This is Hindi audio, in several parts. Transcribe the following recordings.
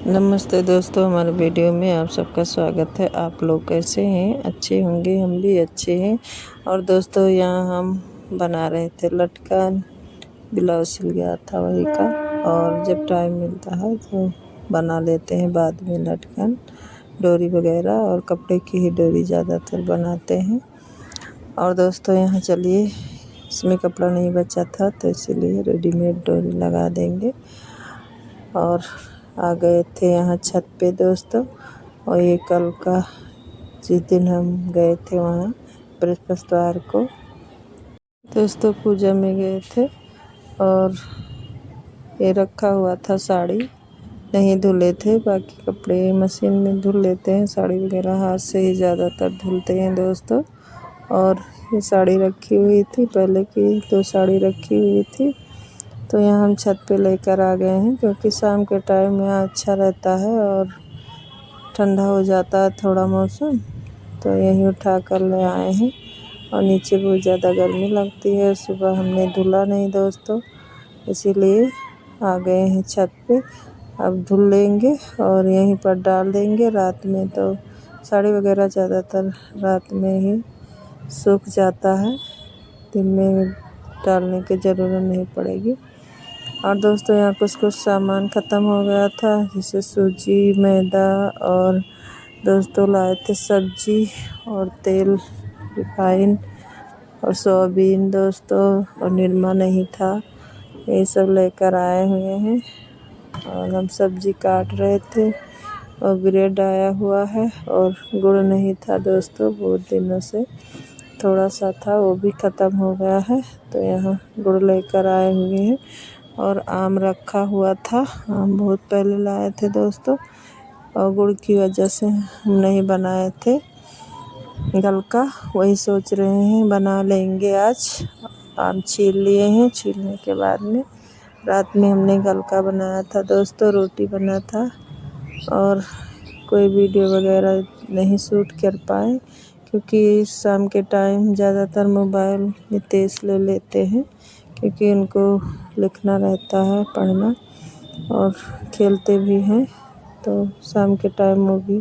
नमस्ते दोस्तों, हमारे वीडियो में आप सबका स्वागत है। आप लोग कैसे हैं? अच्छे होंगे, हम भी अच्छे हैं। और दोस्तों, यहाँ हम बना रहे थे लटकन। ब्लाउज सिल गया था वही का, और जब टाइम मिलता है तो बना लेते हैं बाद में लटकन, डोरी वगैरह, और कपड़े की ही डोरी ज़्यादातर बनाते हैं। और दोस्तों, यहाँ चलिए, इसमें कपड़ा नहीं बचा था तो इसीलिए रेडीमेड डोरी लगा देंगे। और आ गए थे यहाँ छत पे दोस्तों। और ये कल का, जिस दिन हम गए थे वहाँ बृहस्पतिवार को दोस्तों, पूजा में गए थे। और ये रखा हुआ था, साड़ी नहीं धुले थे, बाकी कपड़े मशीन में धुल लेते हैं, साड़ी वगैरह हाथ से ही ज़्यादातर धुलते हैं दोस्तों। और ये साड़ी रखी हुई थी, पहले की 2 साड़ी रखी हुई थी, तो यहाँ हम छत पे लेकर आ गए हैं, क्योंकि शाम के टाइम यहाँ अच्छा रहता है और ठंडा हो जाता है थोड़ा मौसम, तो यहीं उठा कर ले आए हैं। और नीचे बहुत ज़्यादा गर्मी लगती है, सुबह हमने धुला नहीं दोस्तों, इसीलिए आ गए हैं छत पे। अब धुल लेंगे और यहीं पर डाल देंगे। रात में तो साड़ी वगैरह ज़्यादातर रात में ही सूख जाता है, दिन में डालने की ज़रूरत नहीं पड़ेगी। और दोस्तों, यहाँ कुछ सामान ख़त्म हो गया था, जैसे सूजी, मैदा, और दोस्तों लाए थे सब्जी और तेल, रिफाइन और सोयाबीन दोस्तों, और निरमा नहीं था, ये सब लेकर आए हुए हैं। और हम सब्जी काट रहे थे, और ब्रेड आया हुआ है, और गुड़ नहीं था दोस्तों, बहुत दिनों से थोड़ा सा था, वो भी ख़त्म हो गया है, तो यहाँ गुड़ लेकर आए हुए हैं। और आम रखा हुआ था, आम बहुत पहले लाए थे दोस्तों, और गुड़ की वजह से हम नहीं बनाए थे गलका, वही सोच रहे हैं बना लेंगे आज। आम छील लिए हैं, छीलने के बाद में रात में हमने गलका बनाया था दोस्तों, रोटी बना था, और कोई वीडियो वगैरह नहीं शूट कर पाए, क्योंकि शाम के टाइम ज़्यादातर मोबाइल नितेश ले लेते हैं, क्योंकि उनको लिखना रहता है, पढ़ना, और खेलते भी हैं, तो शाम के टाइम वो भी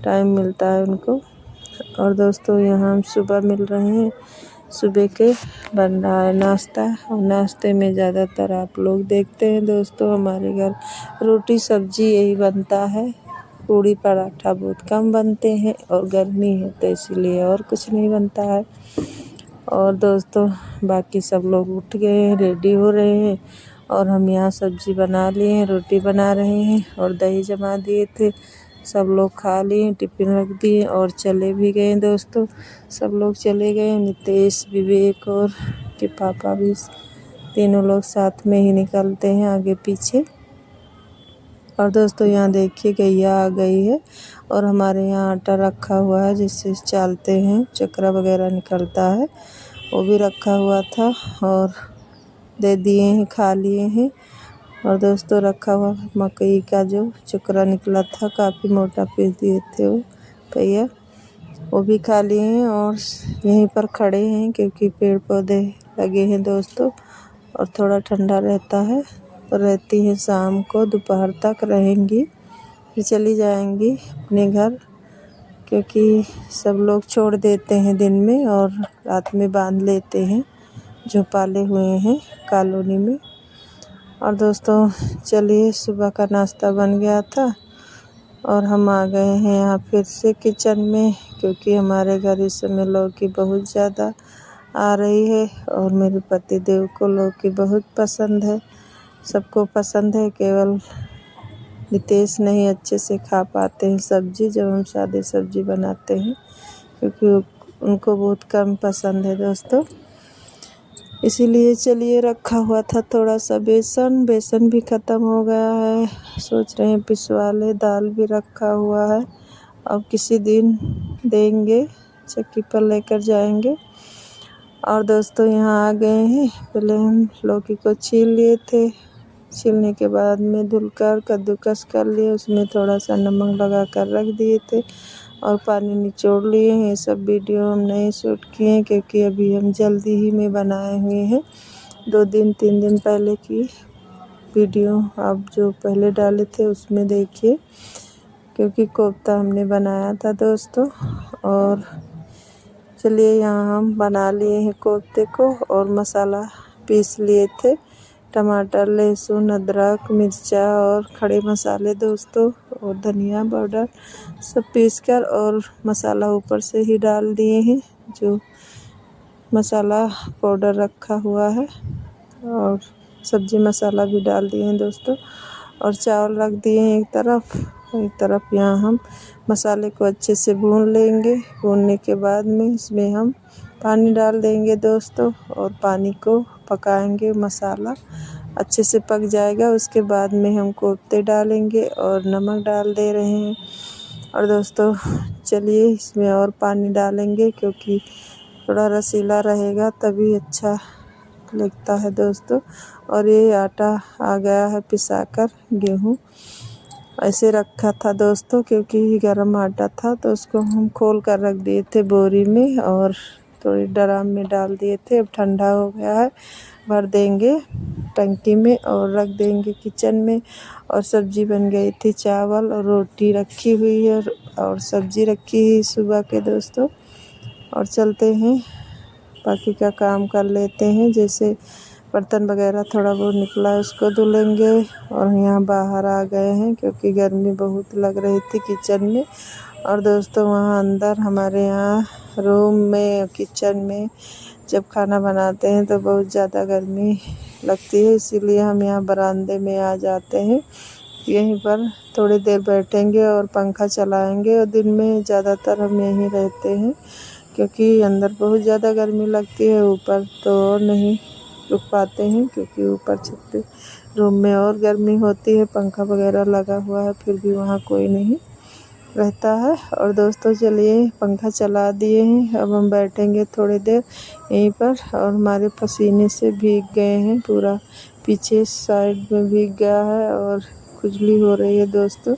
टाइम मिलता है उनको। और दोस्तों, यहाँ हम सुबह मिल रहे हैं, सुबह के बन रहा है नाश्ता, और नाश्ते में ज़्यादातर आप लोग देखते हैं दोस्तों, हमारे घर रोटी सब्जी यही बनता है, पूड़ी पराठा बहुत कम बनते हैं, और गर्मी है तो इसीलिए और कुछ नहीं बनता है। और दोस्तों, बाकी सब लोग उठ गए हैं, रेडी हो रहे हैं, और हम यहाँ सब्जी बना लिए हैं, रोटी बना रहे हैं, और दही जमा दिए थे, सब लोग खा लिए, टिफ़िन रख दिए और चले भी गए दोस्तों। सब लोग चले गए, नितेश, विवेक और के पापा भी, तीनों लोग साथ में ही निकलते हैं आगे पीछे। और दोस्तों, यहाँ देखिए गैया आ गई है, और हमारे यहाँ आटा रखा हुआ है जिससे चालते हैं, चक्रा वगैरह निकलता है, वो भी रखा हुआ था, और दे दिए हैं, खा लिए हैं। और दोस्तों, रखा हुआ मकई का जो चक्रा निकला था, काफ़ी मोटा पीस दिए थे वो भैया, वो भी खा लिए हैं। और यहीं पर खड़े हैं, क्योंकि पेड़ पौधे लगे हैं दोस्तों, और थोड़ा ठंडा रहता है, और रहती है शाम को, दोपहर तक रहेंगी, फिर चली जाएंगी अपने घर, क्योंकि सब लोग छोड़ देते हैं दिन में और रात में बांध लेते हैं, जो पाले हुए हैं कॉलोनी में। और दोस्तों, चलिए, सुबह का नाश्ता बन गया था, और हम आ गए हैं यहाँ फिर से किचन में, क्योंकि हमारे घर इस समय लौकी बहुत ज़्यादा आ रही है, और मेरे पति देव को लौकी बहुत पसंद है, सबको पसंद है, केवल नितेश नहीं अच्छे से खा पाते हैं सब्ज़ी, जब हम सादी सब्ज़ी बनाते हैं, क्योंकि उनको बहुत कम पसंद है दोस्तों। इसीलिए चलिए, रखा हुआ था थोड़ा सा बेसन भी ख़त्म हो गया है, सोच रहे हैं पिसवा ले, दाल भी रखा हुआ है, अब किसी दिन देंगे, चक्की पर लेकर जाएंगे। और दोस्तों, यहाँ आ गए हैं, पहले हम लौकी को छील लिए थे, छीलने के बाद में धुलकर कद्दूकस कर लिए, उसमें थोड़ा सा नमक लगा कर रख दिए थे, और पानी निचोड़ लिए हैं। ये सब वीडियो हम नहीं शूट किए हैं, क्योंकि अभी हम जल्दी ही में बनाए हुए हैं, 2 दिन 3 दिन पहले की वीडियो आप जो पहले डाले थे उसमें देखिए, क्योंकि कोफ्ता हमने बनाया था दोस्तों। और चलिए यहाँ हम बना लिए हैं कोफ्ते को, और मसाला पीस लिए थे, टमाटर, लहसुन, अदरक, मिर्चा और खड़े मसाले दोस्तों, और धनिया पाउडर सब पीसकर और मसाला ऊपर से ही डाल दिए हैं, जो मसाला पाउडर रखा हुआ है, और सब्जी मसाला भी डाल दिए हैं दोस्तों। और चावल रख दिए हैं एक तरफ यहाँ हम मसाले को अच्छे से भून लेंगे। भूनने के बाद में इसमें हम पानी डाल देंगे दोस्तों, और पानी को पकाएंगे। मसाला अच्छे से पक जाएगा, उसके बाद में हम कोफ्ते डालेंगे और नमक डाल दे रहे हैं। और दोस्तों चलिए इसमें और पानी डालेंगे, क्योंकि थोड़ा रसीला रहेगा तभी अच्छा लगता है दोस्तों। और ये आटा आ गया है पिसाकर, गेहूँ ऐसे रखा था दोस्तों, क्योंकि गरम आटा था तो उसको हम खोल कर रख दिए थे बोरी में, और थोड़ी ड्राम में डाल दिए थे। अब ठंडा हो गया है, भर देंगे टंकी में और रख देंगे किचन में। और सब्जी बन गई थी, चावल और रोटी रखी हुई है, और सब्जी रखी है सुबह के दोस्तों। और चलते हैं बाकी का काम कर लेते हैं, जैसे बर्तन वगैरह थोड़ा बहुत निकला है उसको धुलेंगे। और यहाँ बाहर आ गए हैं, क्योंकि गर्मी बहुत लग रही थी किचन में। और दोस्तों वहाँ अंदर हमारे यहाँ रूम में, किचन में जब खाना बनाते हैं तो बहुत ज़्यादा गर्मी लगती है, इसीलिए हम यहाँ बरामदे में आ जाते हैं। यहीं पर थोड़ी देर बैठेंगे और पंखा चलाएंगे, और दिन में ज़्यादातर हम यहीं रहते हैं, क्योंकि अंदर बहुत ज़्यादा गर्मी लगती है। ऊपर तो और नहीं रुक पाते हैं, क्योंकि ऊपर छत पे रूम में और गर्मी होती है, पंखा वगैरह लगा हुआ है, फिर भी वहाँ कोई नहीं रहता है। और दोस्तों चलिए पंखा चला दिए हैं, अब हम बैठेंगे थोड़ी देर यहीं पर। और हमारे पसीने से भीग गए हैं, पूरा पीछे साइड में भीग गया है, और खुजली हो रही है दोस्तों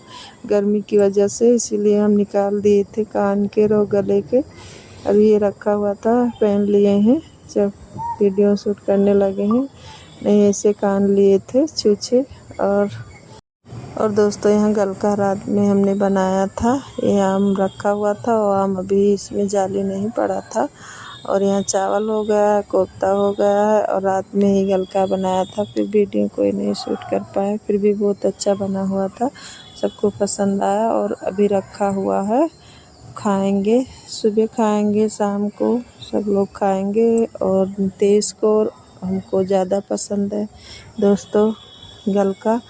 गर्मी की वजह से, इसीलिए हम निकाल दिए थे कान के और गले के। अभी ये रखा हुआ था, पहन लिए हैं जब वीडियो शूट करने लगे हैं, नहीं ऐसे कान लिए थे छूछे। और दोस्तों यहाँ गलका रात में हमने बनाया था, ये आम रखा हुआ था, और आम अभी इसमें जाली नहीं पड़ा था। और यहाँ चावल हो गया है, कोफ्ता हो गया है, और रात में ही गलका बनाया था, फिर वीडियो कोई नहीं शूट कर पाए, फिर भी बहुत अच्छा बना हुआ था, सबको पसंद आया। और अभी रखा हुआ है, खाएंगे, सुबह खाएंगे, शाम को सब लोग खाएंगे। और तेज को हमको ज़्यादा पसंद है दोस्तों गलका।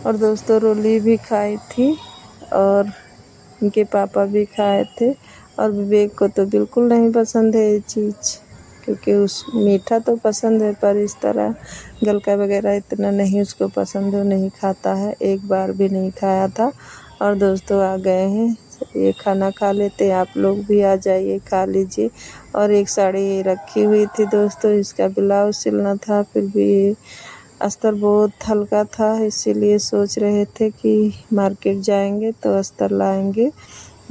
और दोस्तों रोली भी खाई थी, और उनके पापा भी खाए थे। और विवेक को तो बिल्कुल नहीं पसंद है ये चीज़, क्योंकि उस मीठा तो पसंद है, पर इस तरह गलका वगैरह इतना नहीं उसको पसंद है, नहीं खाता है, एक बार भी नहीं खाया था। और दोस्तों आ गए हैं, ये खाना खा लेते हैं, आप लोग भी आ जाइए खा लीजिए। और एक साड़ी रखी हुई थी दोस्तों, इसका ब्लाउज सिलना था, फिर भी अस्तर बहुत हल्का था, इसीलिए सोच रहे थे कि मार्केट जाएंगे तो अस्तर लाएंगे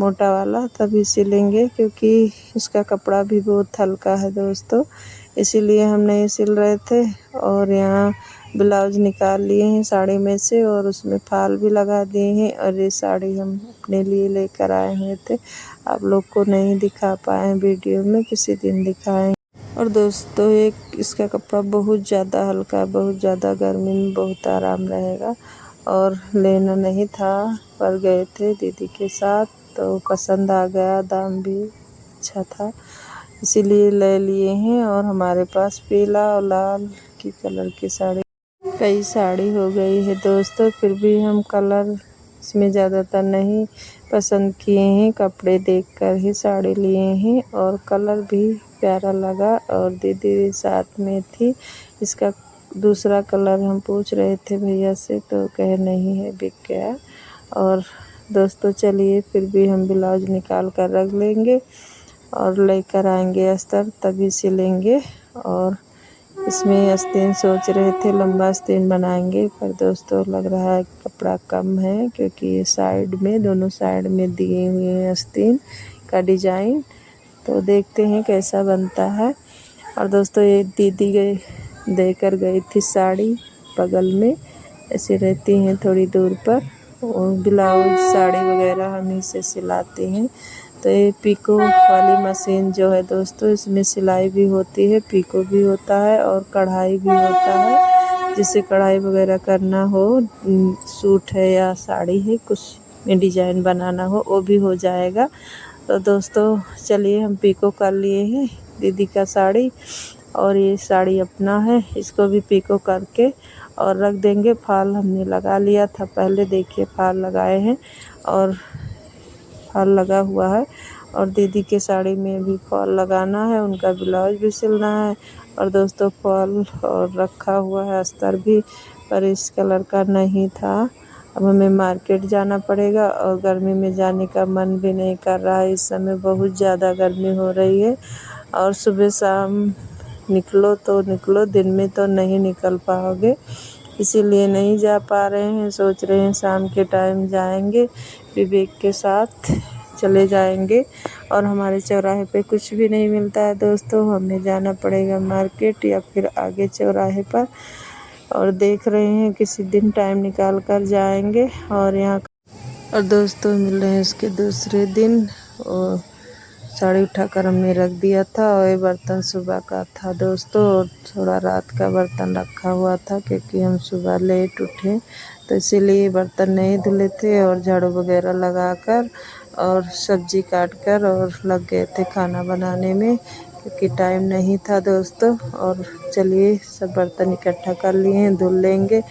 मोटा वाला, तभी सिलेंगे, क्योंकि इसका कपड़ा भी बहुत हल्का है दोस्तों, इसीलिए हम नहीं सिल रहे थे। और यहाँ ब्लाउज निकाल लिए हैं साड़ी में से, और उसमें फाल भी लगा दिए हैं। और ये साड़ी हम अपने लिए लेकर आए हुए थे, आप लोग को नहीं दिखा पाए वीडियो में, किसी दिन दिखाएं। और दोस्तों एक इसका कपड़ा बहुत ज़्यादा हल्का, बहुत ज़्यादा गर्मी में बहुत आराम रहेगा। और लेना नहीं था, पर गए थे दीदी के साथ तो पसंद आ गया, दाम भी अच्छा था, इसीलिए ले लिए हैं। और हमारे पास पीला और लाल की कलर की साड़ी, कई साड़ी हो गई है दोस्तों, फिर भी हम कलर इसमें ज़्यादातर नहीं पसंद किए हैं, कपड़े देखकर ही साड़ी लिए हैं। और कलर भी प्यारा लगा, और दीदी भी साथ में थी। इसका दूसरा कलर हम पूछ रहे थे भैया से, तो कहे नहीं है, बिक गया। और दोस्तों चलिए फिर भी हम ब्लाउज निकाल कर रख लेंगे, और लेकर आएंगे अस्तर, तभी सिलेंगे। और इसमें आस्तीन सोच रहे थे लंबा आस्तीन बनाएंगे, पर दोस्तों लग रहा है कपड़ा कम है, क्योंकि ये साइड में, दोनों साइड में दिए हुए हैं आस्तीन का डिजाइन, तो देखते हैं कैसा बनता है। और दोस्तों ये दीदी गए देकर गई थी साड़ी बगल में ऐसे रहती हैं थोड़ी दूर पर, और ब्लाउज साड़ी वगैरह हम ही से सिलाते हैं। तो ये पीको वाली मशीन जो है दोस्तों, इसमें सिलाई भी होती है, पीको भी होता है और कढ़ाई भी होता है। जिससे कढ़ाई वगैरह करना हो, सूट है या साड़ी है, कुछ में डिज़ाइन बनाना हो वो भी हो जाएगा। तो दोस्तों चलिए हम पीको कर लिए हैं दीदी का साड़ी, और ये साड़ी अपना है, इसको भी पीको करके और रख देंगे। फाल हमने लगा लिया था पहले, देखिए फाल लगाए हैं और फाल लगा हुआ है, और दीदी के साड़ी में भी फॉल लगाना है, उनका ब्लाउज भी सिलना है। और दोस्तों फॉल और रखा हुआ है अस्तर भी, पर इस कलर का नहीं था। अब हमें मार्केट जाना पड़ेगा, और गर्मी में जाने का मन भी नहीं कर रहा है। इस समय बहुत ज़्यादा गर्मी हो रही है, और सुबह शाम निकलो तो निकलो, दिन में तो नहीं निकल पाओगे, इसीलिए नहीं जा पा रहे हैं। सोच रहे हैं शाम के टाइम जाएंगे, विवेक के साथ चले जाएंगे। और हमारे चौराहे पे कुछ भी नहीं मिलता है दोस्तों, हमें जाना पड़ेगा मार्केट या फिर आगे चौराहे पर, और देख रहे हैं किसी दिन टाइम निकाल कर जाएंगे। और दोस्तों मिल रहे हैं इसके दूसरे दिन, और साड़ी उठाकर हमने रख दिया था, और ये बर्तन सुबह का था दोस्तों, और थोड़ा रात का बर्तन रखा हुआ था क्योंकि हम सुबह लेट उठे, तो इसीलिए बर्तन नहीं धुले थे। और झाड़ू वगैरह लगाकर और सब्जी काट कर और लग गए थे खाना बनाने में, क्योंकि टाइम नहीं था दोस्तों। और चलिए सब बर्तन इकट्ठा कर लिए हैं, धुल लेंगे।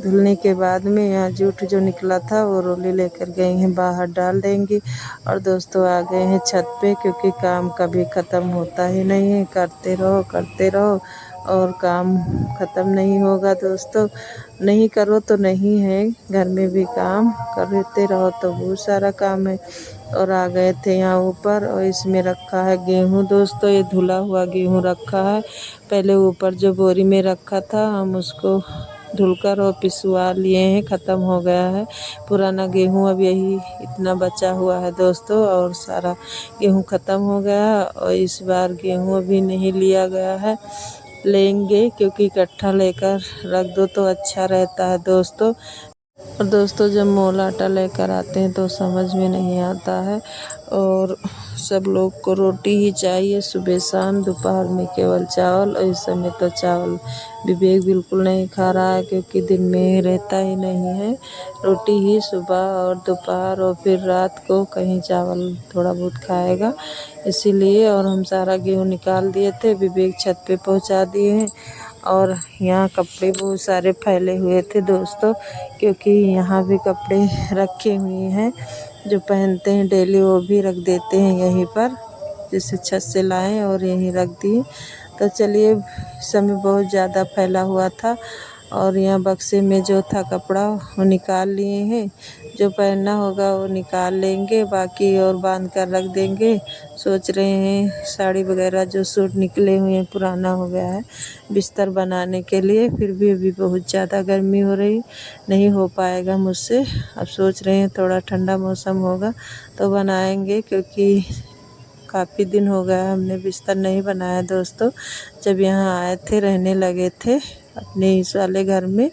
धुलने के बाद में यहाँ जूठ जो निकला था वो रोली लेकर गए हैं, बाहर डाल देंगी। और दोस्तों आ गए हैं छत पे, क्योंकि काम कभी ख़त्म होता ही नहीं है, करते रहो और काम ख़त्म नहीं होगा दोस्तों। नहीं करो तो नहीं है, घर में भी काम करते रहो तो बहुत सारा काम है। और आ गए थे यहाँ ऊपर, और इसमें रखा है गेहूँ दोस्तों, ये धुला हुआ गेहूँ रखा है। पहले ऊपर जो बोरी में रखा था, हम उसको धुलकर और पिसवा लिए हैं, ख़त्म हो गया है पुराना गेहूँ। अब यही इतना बचा हुआ है दोस्तों, और सारा गेहूँ ख़त्म हो गया है। और इस बार गेहूँ अभी नहीं लिया गया है, लेंगे, क्योंकि इकट्ठा लेकर रख दो तो अच्छा रहता है दोस्तों। और दोस्तों जब मोल आटा लेकर आते हैं तो समझ में नहीं आता है, और सब लोग को रोटी ही चाहिए, सुबह शाम, दोपहर में केवल चावल। और इस समय तो चावल विवेक बिल्कुल नहीं खा रहा है, क्योंकि दिन में रहता ही नहीं है, रोटी ही सुबह और दोपहर, और फिर रात को कहीं चावल थोड़ा बहुत खाएगा, इसीलिए। और हम सारा गेहूँ निकाल दिए थे, विवेक छत पे पहुंचा दिए हैं। और यहाँ कपड़े बहुत सारे फैले हुए थे दोस्तों, क्योंकि यहाँ भी कपड़े रखे हुए हैं जो पहनते हैं डेली, वो भी रख देते हैं यहीं पर, जैसे छत से लाएं और यहीं रख दिए। तो चलिए, समय बहुत ज़्यादा फैला हुआ था, और यहाँ बक्से में जो था कपड़ा वो निकाल लिए हैं, जो पहनना होगा वो निकाल लेंगे, बाकी और बांध कर रख देंगे। सोच रहे हैं साड़ी वगैरह जो सूट निकले हुए हैं, पुराना हो गया है, बिस्तर बनाने के लिए, फिर भी अभी बहुत ज़्यादा गर्मी हो रही, नहीं हो पाएगा मुझसे। अब सोच रहे हैं थोड़ा ठंडा मौसम होगा तो बनाएंगे, क्योंकि काफ़ी दिन हो गया हमने बिस्तर नहीं बनाया दोस्तों। जब यहाँ आए थे, रहने लगे थे अपने इस वाले घर में,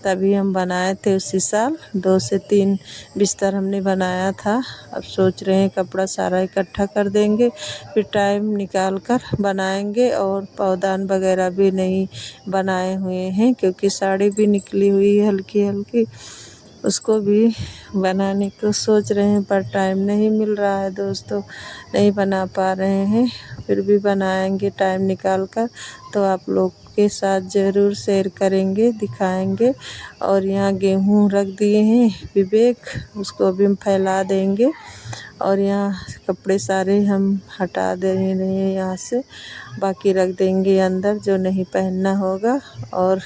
तभी हम बनाए थे उसी साल 2 से 3 बिस्तर हमने बनाया था। अब सोच रहे हैं कपड़ा सारा इकट्ठा कर देंगे, फिर टाइम निकाल कर बनाएंगे। और पौधान वगैरह भी नहीं बनाए हुए हैं, क्योंकि साड़ी भी निकली हुई है हल्की हल्की, उसको भी बनाने को सोच रहे हैं, पर टाइम नहीं मिल रहा है दोस्तों, नहीं बना पा रहे हैं। फिर भी बनाएंगे टाइम निकाल कर, तो आप लोग के साथ ज़रूर शेयर करेंगे, दिखाएंगे। और यहाँ गेहूँ रख दिए हैं विवेक, उसको भी हम फैला देंगे। और यहाँ कपड़े सारे हम हटा दे रहे हैं यहाँ से, बाकी रख देंगे अंदर जो नहीं पहनना होगा। और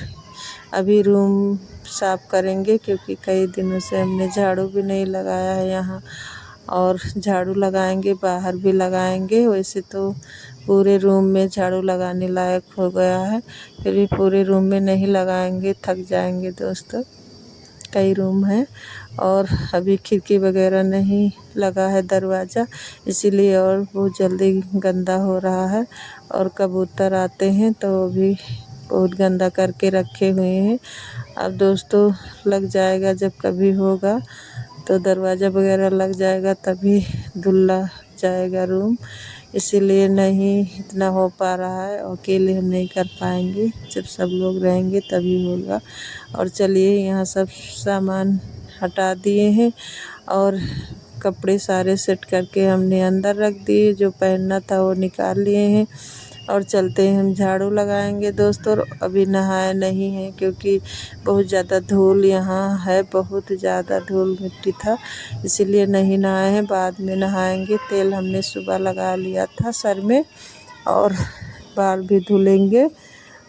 अभी रूम साफ़ करेंगे, क्योंकि कई दिनों से हमने झाड़ू भी नहीं लगाया है यहाँ, और झाड़ू लगाएंगे, बाहर भी लगाएंगे। वैसे तो पूरे रूम में झाड़ू लगाने लायक हो गया है, फिर भी पूरे रूम में नहीं लगाएंगे, थक जाएंगे दोस्तों, कई रूम हैं। और अभी खिड़की वगैरह नहीं लगा है दरवाज़ा, इसीलिए और बहुत जल्दी गंदा हो रहा है। और कबूतर आते हैं तो वो भी बहुत गंदा करके रखे हुए हैं। अब दोस्तों लग जाएगा, जब कभी होगा तो दरवाज़ा वगैरह लग जाएगा तभी धुला जाएगा रूम, इसीलिए नहीं इतना हो पा रहा है। अकेले हम नहीं कर पाएंगे, जब सब लोग रहेंगे तभी होगा। और चलिए यहाँ सब सामान हटा दिए हैं और कपड़े सारे सेट करके हमने अंदर रख दिए, जो पहनना था वो निकाल लिए हैं। और चलते हैं, हम झाड़ू लगाएंगे दोस्तों। अभी नहाए नहीं हैं क्योंकि बहुत ज़्यादा धूल यहाँ है, बहुत ज़्यादा धूल मिट्टी था, इसीलिए नहीं नहाए हैं। बाद में नहाएंगे। तेल हमने सुबह लगा लिया था सर में और बाल भी धुलेंगे।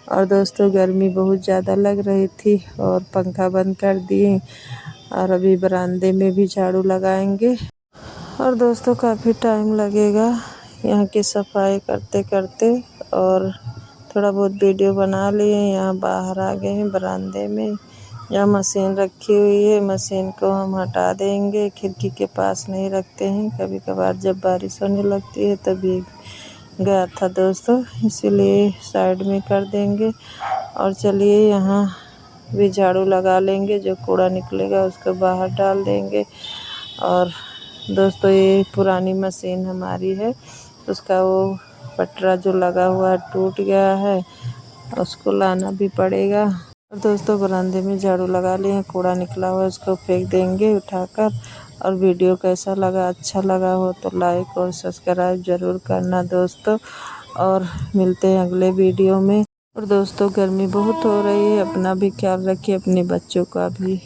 और दोस्तों गर्मी बहुत ज़्यादा लग रही थी और पंखा बंद कर दिए और अभी बरामदे में भी झाड़ू लगाएंगे। और दोस्तों काफ़ी टाइम लगेगा यहाँ की सफाई करते करते। और थोड़ा बहुत वीडियो बना लिए। यहाँ बाहर आ गए हैं बरामदे में, यहाँ मशीन रखी हुई है, मशीन को हम हटा देंगे। खिड़की के पास नहीं रखते हैं, कभी कभार जब बारिश होने लगती है तभी गया था दोस्तों, इसीलिए साइड में कर देंगे। और चलिए यहाँ भी झाड़ू लगा लेंगे, जो कूड़ा निकलेगा उसको बाहर डाल देंगे। और दोस्तों ये पुरानी मशीन हमारी है, उसका वो पटरा जो लगा हुआ है टूट गया है, उसको लाना भी पड़ेगा। और दोस्तों बरामदे में झाड़ू लगा लिए, कूड़ा निकला हुआ है उसको फेंक देंगे उठाकर। और वीडियो कैसा लगा, अच्छा लगा हो तो लाइक और सब्सक्राइब ज़रूर करना दोस्तों। और मिलते हैं अगले वीडियो में। और दोस्तों गर्मी बहुत हो रही है, अपना भी ख्याल रखिए, अपने बच्चों का भी।